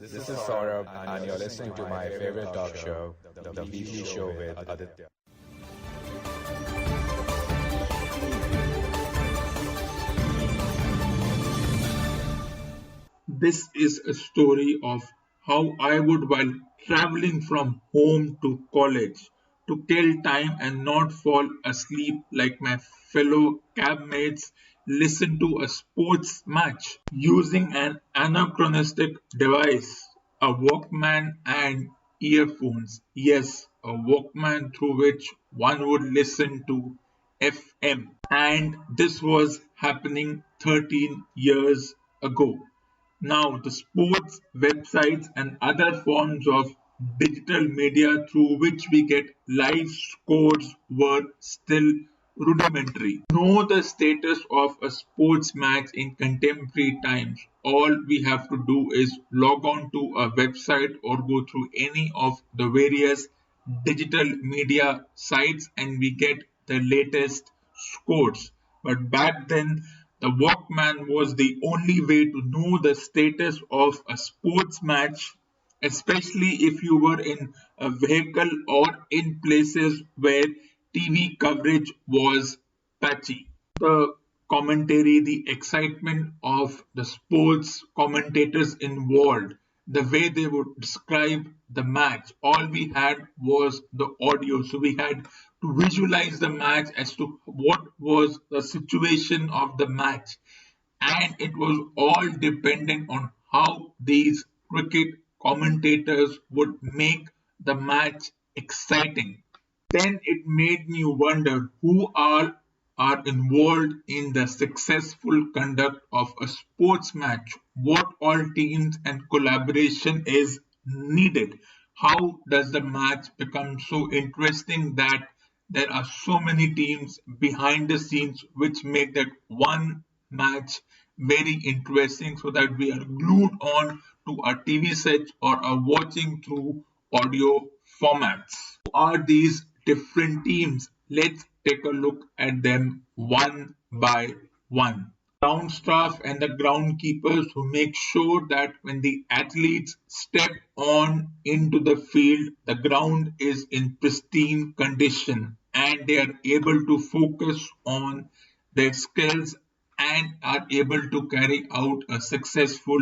This is Saurabh, and you're listening to my favorite talk show, The Weekly Show with Aditya. This is a story of how I would, while traveling from home to college, to kill time and not fall asleep like my fellow cabmates, listen to a sports match using an anachronistic device, a Walkman and earphones. Yes, a Walkman through which one would listen to FM. And this was happening 13 years ago. Now, the sports websites and other forms of digital media through which we get live scores were still rudimentary. To know the status of a sports match in contemporary times, all we have to do is log on to a website or go through any of the various digital media sites and we get the latest scores. But back then, the Walkman was the only way to know the status of a sports match, especially if you were in a vehicle or in places where TV coverage was patchy. The commentary, the excitement of the sports commentators involved, the way they would describe the match, all we had was the audio. So we had to visualize the match as to what was the situation of the match. And it was all dependent on how these cricket commentators would make the match exciting. Then it made me wonder who all are involved in the successful conduct of a sports match, what all teams and collaboration is needed. How does the match become so interesting that there are so many teams behind the scenes which make that one match very interesting so that we are glued on to our TV sets or are watching through audio formats. Who are these different teams? Let's take a look at them one by one. Ground staff and the groundkeepers who make sure that when the athletes step on into the field, the ground is in pristine condition and they are able to focus on their skills and are able to carry out a successful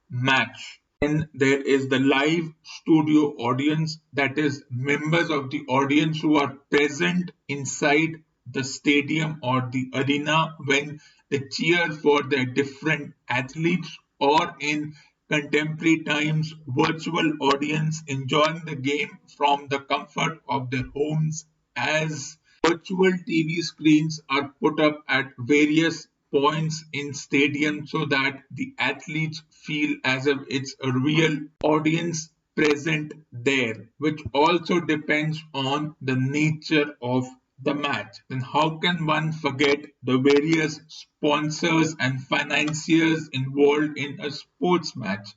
match. Then there is the live studio audience, that is, members of the audience who are present inside the stadium or the arena when they cheer for their different athletes, or in contemporary times, virtual audience enjoying the game from the comfort of their homes as virtual TV screens are put up at various points in stadium so that the athletes feel as if it's a real audience present there, which also depends on the nature of the match. Then how can one forget the various sponsors and financiers involved in a sports match?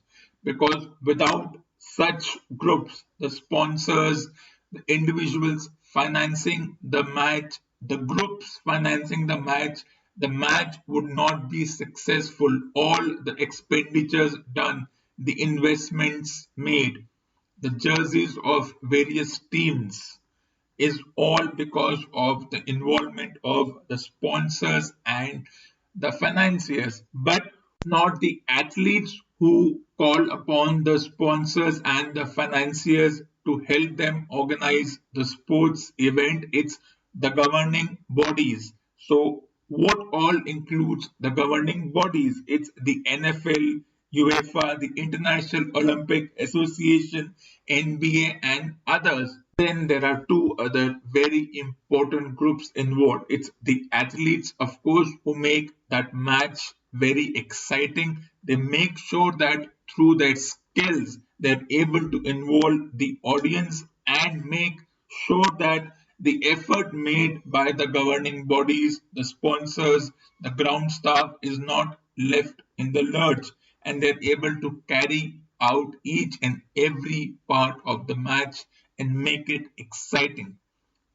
Because without such groups, the sponsors, the individuals financing the match, the groups financing the match would not be successful. All the expenditures done, the investments made, the jerseys of various teams is all because of the involvement of the sponsors and the financiers, but not the athletes who call upon the sponsors and the financiers to help them organize the sports event. It's the governing bodies. So what all includes the governing bodies? It's the NFL, UEFA, the International Olympic Association, NBA, and others. Then there are two other very important groups involved. It's the athletes, of course, who make that match very exciting. They make sure that through their skills, they're able to involve the audience and make sure that the effort made by the governing bodies, the sponsors, the ground staff is not left in the lurch and they're able to carry out each and every part of the match and make it exciting.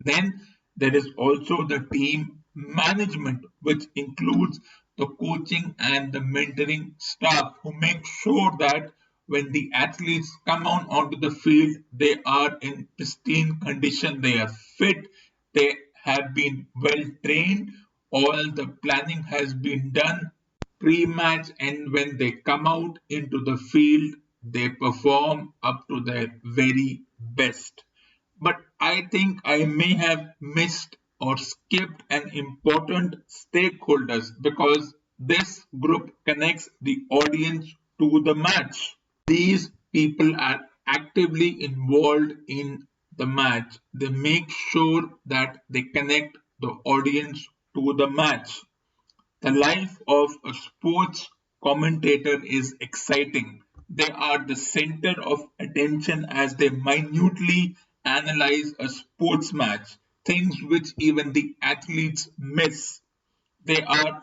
Then there is also the team management, which includes the coaching and the mentoring staff who make sure that when the athletes come out onto the field, they are in pristine condition, they are fit, they have been well trained, all the planning has been done pre-match, and when they come out into the field, they perform up to their very best. But I think I may have missed or skipped an important stakeholders because this group connects the audience to the match. These people are actively involved in the match. They make sure that they connect the audience to the match. The life of a sports commentator is exciting. They are the center of attention as they minutely analyze a sports match, things which even the athletes miss. They are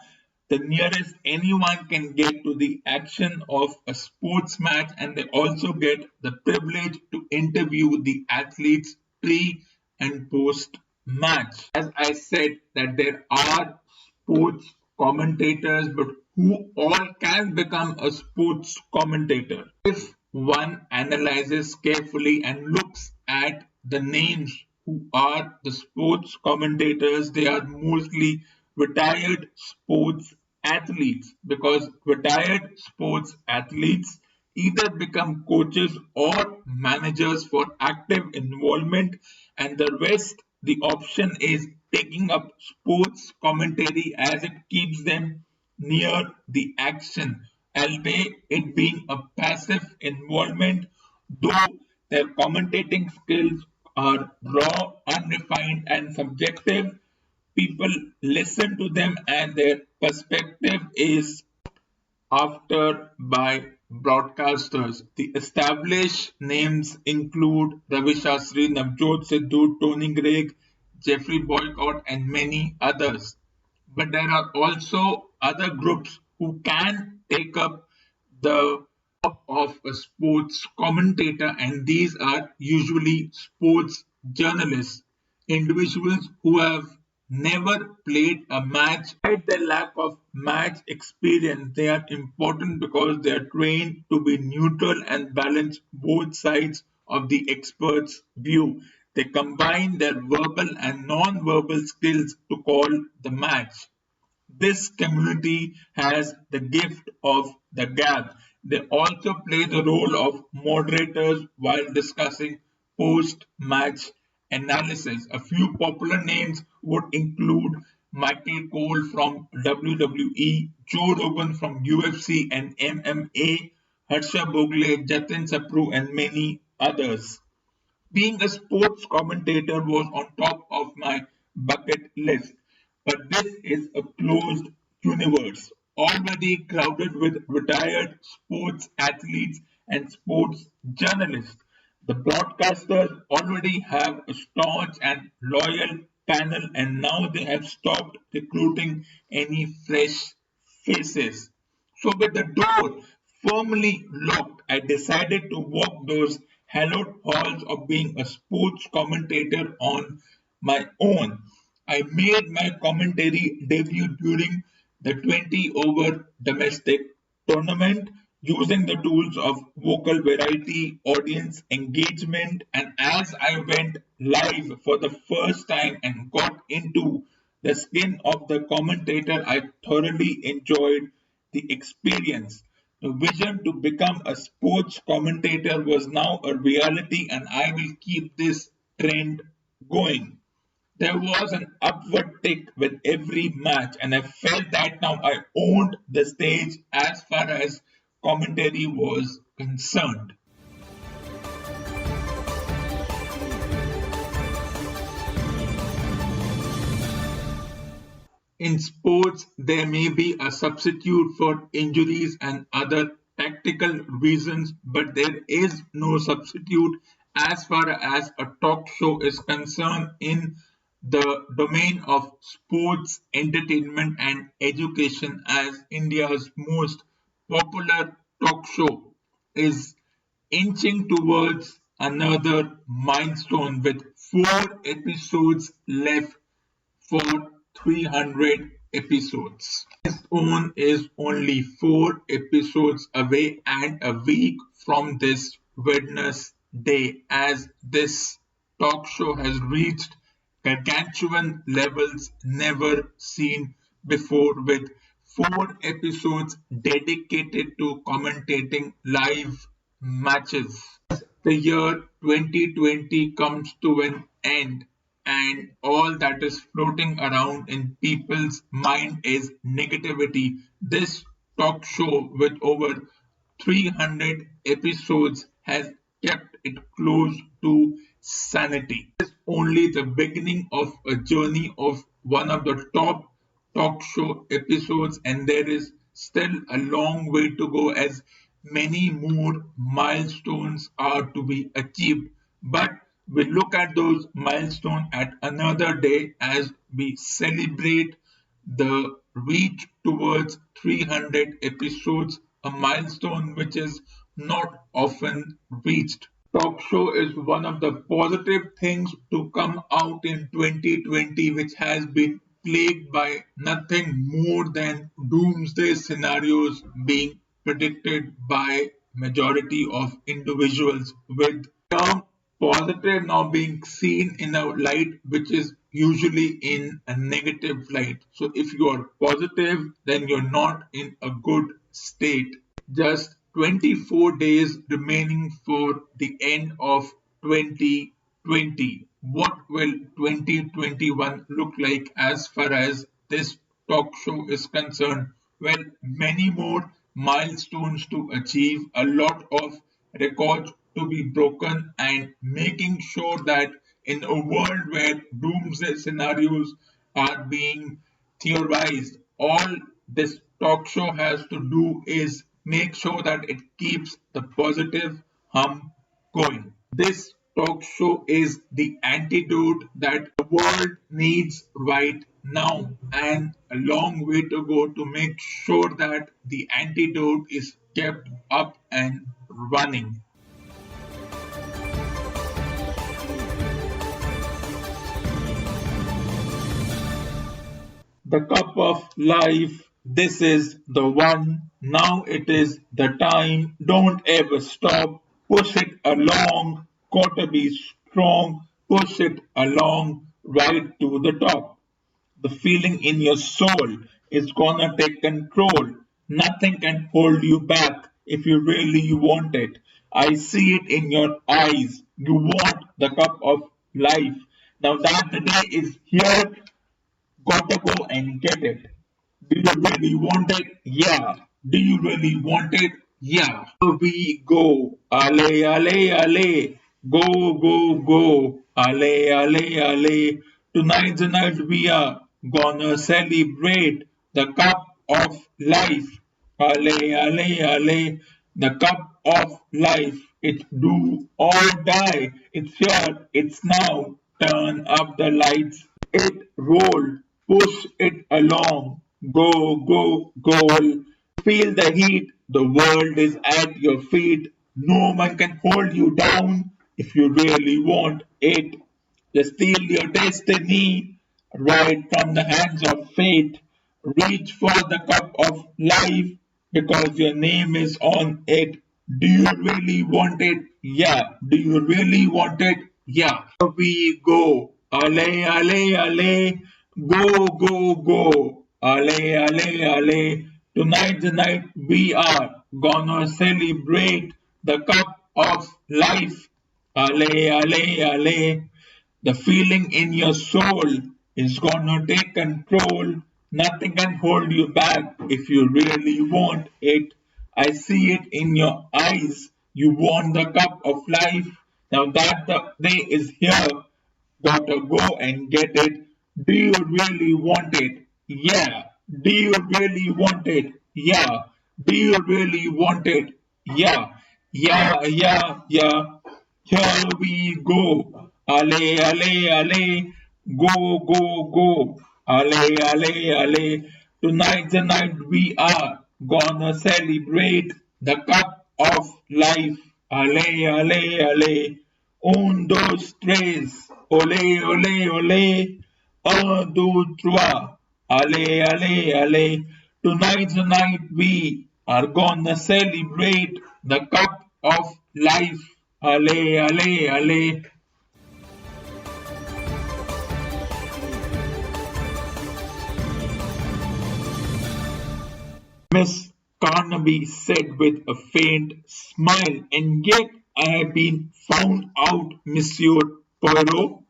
the nearest anyone can get to the action of a sports match, and they also get the privilege to interview the athletes pre and post match. As I said, that there are sports commentators, but who all can become a sports commentator? If one analyzes carefully and looks at the names who are the sports commentators, they are mostly retired sports athletes, because retired sports athletes either become coaches or managers for active involvement, and the rest, the option is taking up sports commentary as it keeps them near the action, albeit it being a passive involvement, though their commentating skills are raw, unrefined, and subjective. People listen to them and their perspective is after by broadcasters. The established names include Ravi Shastri, Navjot Sidhu, Tony Greig, Jeffrey Boycott, and many others. But there are also other groups who can take up the job of a sports commentator, and these are usually sports journalists, individuals who have never played a match. Despite their lack of match experience, they are important because they are trained to be neutral and balance both sides of the expert's view. They combine their verbal and non-verbal skills to call the match. This community has the gift of the gab. They also play the role of moderators while discussing post match analysis. A few popular names would include Michael Cole from WWE, Joe Rogan from UFC and MMA, Harsha Bogle, Jatin Sapru, and many others. Being a sports commentator was on top of my bucket list, but this is a closed universe, already crowded with retired sports athletes and sports journalists. The broadcasters already have a staunch and loyal panel, and now they have stopped recruiting any fresh faces. So, with the door firmly locked, I decided to walk those hallowed halls of being a sports commentator on my own. I made my commentary debut during the 20 over domestic tournament using the tools of vocal variety, audience engagement, and as I went live for the first time and got into the skin of the commentator, I thoroughly enjoyed the experience. The vision to become a sports commentator was now a reality, and I will keep this trend going. There was an upward tick with every match, and I felt that now I owned the stage as far as commentary was concerned. In sports, there may be a substitute for injuries and other tactical reasons, but there is no substitute as far as a talk show is concerned in the domain of sports, entertainment, and education, as India's most popular talk show is inching towards another milestone with 4 episodes left for 300 episodes. His own is only 4 episodes away and a week from this Wednesday, as this talk show has reached gargantuan levels never seen before, with 4 episodes dedicated to commentating live matches. The year 2020 comes to an end, and all that is floating around in people's mind is negativity. This talk show with over 300 episodes has kept it close to sanity. It is only the beginning of a journey of one of the top talk show episodes, and there is still a long way to go as many more milestones are to be achieved. But we look at those milestones at another day as we celebrate the reach towards 300 episodes, a milestone which is not often reached. Talk show is one of the positive things to come out in 2020, which has been plagued by nothing more than doomsday scenarios being predicted by majority of individuals, with term positive now being seen in a light which is usually in a negative light. So if you are positive, then you're not in a good state. Just 24 days remaining for the end of 2020. What will 2021 look like as far as this talk show is concerned? Well, many more milestones to achieve, a lot of records to be broken, and making sure that in a world where doomsday scenarios are being theorized, all this talk show has to do is make sure that it keeps the positive hum going. This talk show is the antidote that the world needs right now, and a long way to go to make sure that the antidote is kept up and running. The cup of life, this is the one. Now it is the time. Don't ever stop. Push it along. Gotta be strong. Push it along right to the top. The feeling in your soul is gonna take control. Nothing can hold you back if you really want it. I see it in your eyes. You want the cup of life. Now that the day is here, gotta go and get it. Do you really want it? Yeah. Do you really want it? Yeah. Here we go. Ale, ale, ale. Go, go, go. Ale, ale, ale. Tonight's the night we are gonna celebrate the cup of life. Ale, ale, ale. The cup of life. It's do or die. It's here. It's now. Turn up the lights. It roll. Push it along. Go, go, goal. Feel the heat. The world is at your feet. No one can hold you down if you really want it. Just steal your destiny right from the hands of fate. Reach for the cup of life because your name is on it. Do you really want it? Yeah. Do you really want it? Yeah. Here we go. Ale, ale, ale. Go, go, go. Ale, ale, ale. Tonight's the night we are gonna celebrate the cup of life. Ale, ale, ale. The feeling in your soul is gonna take control. Nothing can hold you back if you really want it. I see it in your eyes. You want the cup of life. Now that the day is here, gotta go and get it. Do you really want it? Yeah. Do you really want it? Yeah. Do you really want it? Yeah. Yeah, yeah, yeah. Here we go. Ale, ale, ale. Go, go, go. Ale, ale, ale. Tonight's the night we are gonna celebrate the cup of life. Ale, ale, ale. Un, dos, tres. Ole, ole, ole. Un, deux, trois. Ale, ale, ale. Tonight's the night we are gonna celebrate the cup of life. Ale, ale, ale. Miss Carnaby said with a faint smile, and yet I have been found out, Monsieur Poirot.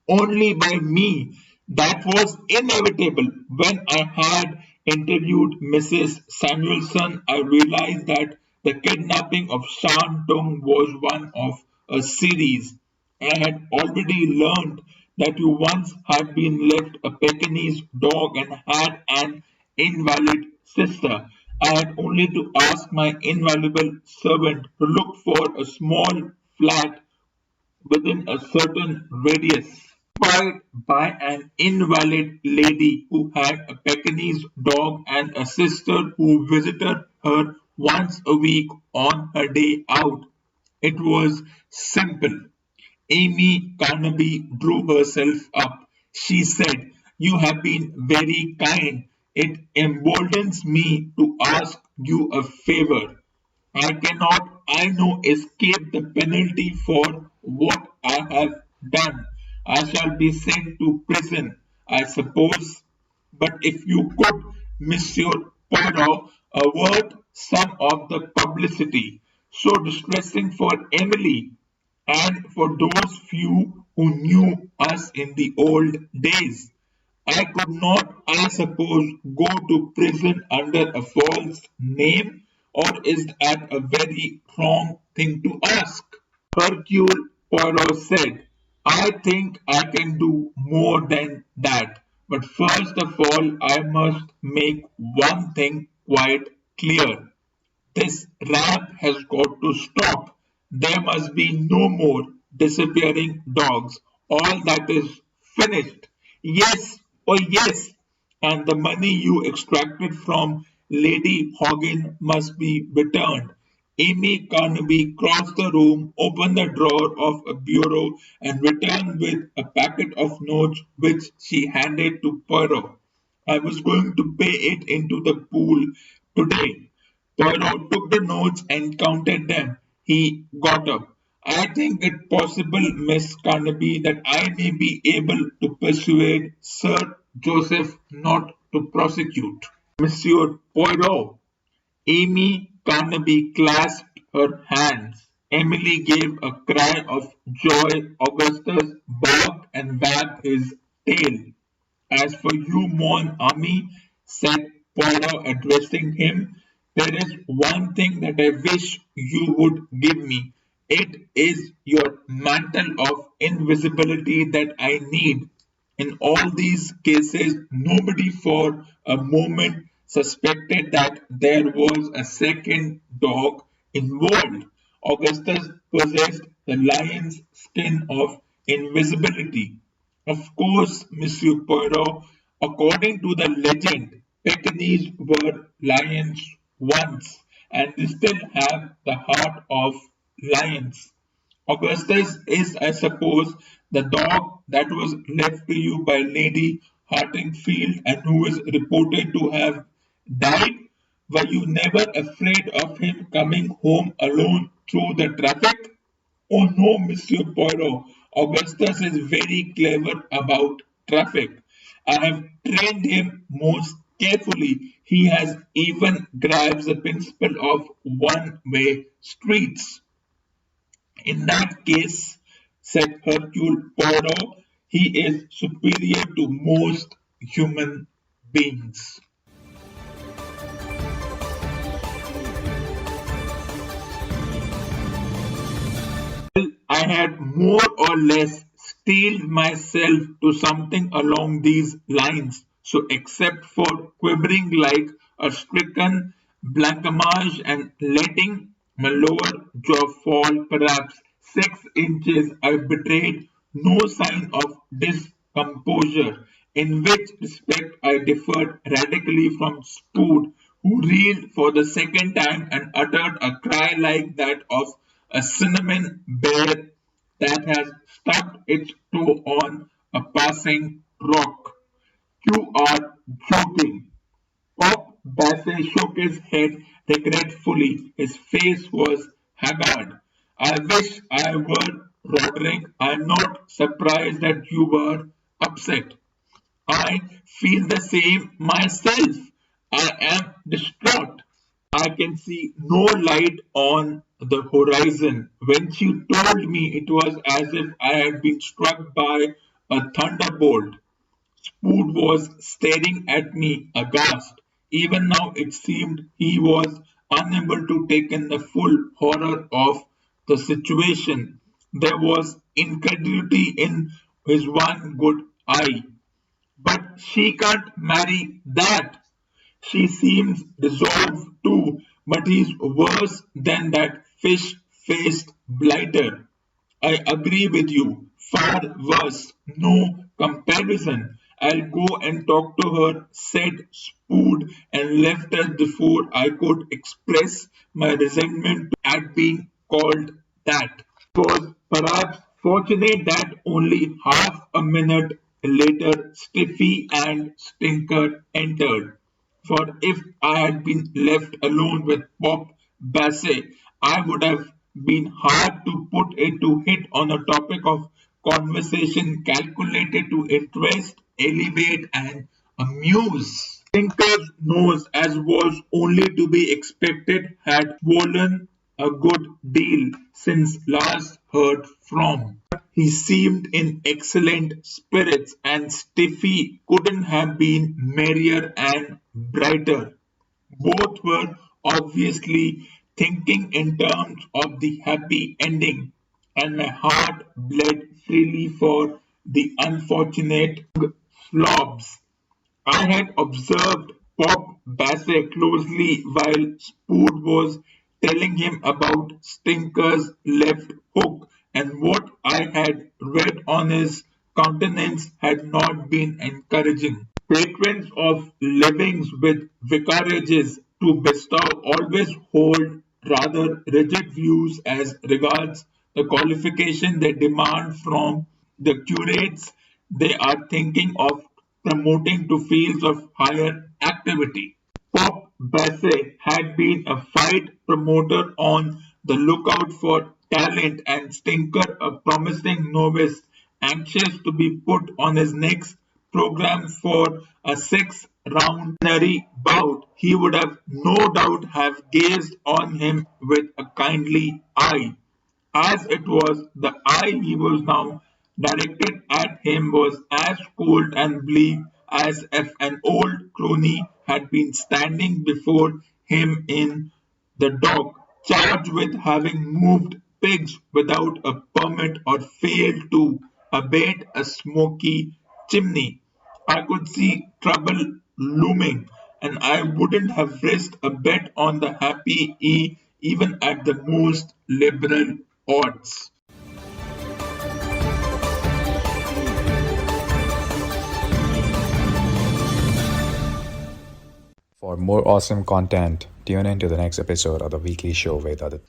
Only by me. That was inevitable. When I had interviewed Mrs. Samuelson, I realized that the kidnapping of Shantung was one of a series. I had already learned that you once had been left a Pekingese dog and had an invalid sister. I had only to ask my invaluable servant to look for a small flat within a certain radius occupied by an invalid lady who had a Pekingese dog and a sister who visited her once a week on her day out. It was simple. Amy Carnaby drew herself up. She said, "You have been very kind. It emboldens me to ask you a favor. I cannot, I know, escape the penalty for what I have done. I shall be sent to prison, I suppose. But if you could, Monsieur Poirot, avert some of the publicity so distressing for Emily and for those few who knew us in the old days. I could not, I suppose, go to prison under a false name, or is that a very wrong thing to ask?" Hercule Poirot said, "I think I can do more than that. But first of all, I must make one thing quite clear. This rap has got to stop. There must be no more disappearing dogs. All that is finished. Yes, oh yes, and the money you extracted from Lady Hoggin must be returned." Amy Carnaby crossed the room, opened the drawer of a bureau, and returned with a packet of notes which she handed to Poirot. "I was going to pay it into the pool today." Poirot took the notes and counted them. He got up. "I think it possible, Miss Carnaby, that I may be able to persuade Sir Joseph not to prosecute." "Monsieur Poirot!" Amy Carnaby clasped her hands. Emily gave a cry of joy. Augustus barked and wagged his tail. "As for you, mon ami," said Poirot, addressing him, "there is one thing that I wish you would give me. It is your mantle of invisibility that I need. In all these cases, nobody for a moment suspected that there was a second dog involved. Augustus possessed the lion's skin of invisibility. Of course, Monsieur Poirot, according to the legend, Pekingese were lions once, and they still have the heart of lions. Augustus is, I suppose, the dog that was left to you by Lady Hartingfield and who is reported to have died. Were you never afraid of him coming home alone through the traffic?" "Oh no, Monsieur Poirot. Augustus is very clever about traffic. I have trained him most carefully. He has even grasped the principle of one-way streets." "In that case," said Hercule Poirot, "he is superior to most human beings." I had more or less steeled myself to something along these lines, so except for quivering like a stricken blancmange and letting my lower jaw fall perhaps 6 inches, I betrayed no sign of discomposure, in which respect I differed radically from Spood, who reeled for the second time and uttered a cry like that of a cinnamon bear that has stubbed its toe on a passing rock. You are joking. Pop Bassett shook his head regretfully. His face was haggard. I wish I were Roderick. I'm not surprised that you were upset. I feel the same myself. I am distraught. I can see no light on the horizon. When she told me, it was as if I had been struck by a thunderbolt. Spood was staring at me aghast. Even now it seemed he was unable to take in the full horror of the situation. There was incredulity in his one good eye. But she can't marry that. She seems dissolved too, but he's worse than that fish-faced blighter. I agree with you. Far worse. No comparison. I'll go and talk to her, said Spood, and left us before I could express my resentment at being called that. It was perhaps fortunate that only half a minute later Stiffy and Stinker entered. For if I had been left alone with Pop Bassett, I would have been hard to put it to hit on a topic of conversation calculated to interest, elevate, and amuse. Tinker's nose, as was only to be expected, had swollen a good deal since last heard from. He seemed in excellent spirits, and Stiffy couldn't have been merrier and brighter. Both were obviously thinking in terms of the happy ending, and my heart bled freely for the unfortunate slobs. I had observed Pop Bassett closely while Spood was telling him about Stinker's left hook, and what I had read on his countenance had not been encouraging. Patrons of livings with vicarages to bestow always hold rather rigid views as regards the qualification they demand from the curates they are thinking of promoting to fields of higher activity. Pop Bassett had been a fight promoter on the lookout for talent, and Stinker, a promising novice, anxious to be put on his next program for a six-round preliminary bout. He would have no doubt have gazed on him with a kindly eye. As it was, the eye he was now directed at him was as cold and bleak as if an old crony had been standing before him in the dock, charged with having moved pigs without a permit or failed to abate a smoky chimney. I could see trouble looming, and I wouldn't have risked a bet on the happy E even at the most liberal odds. For more awesome content, tune in to the next episode of the weekly show with Agatha.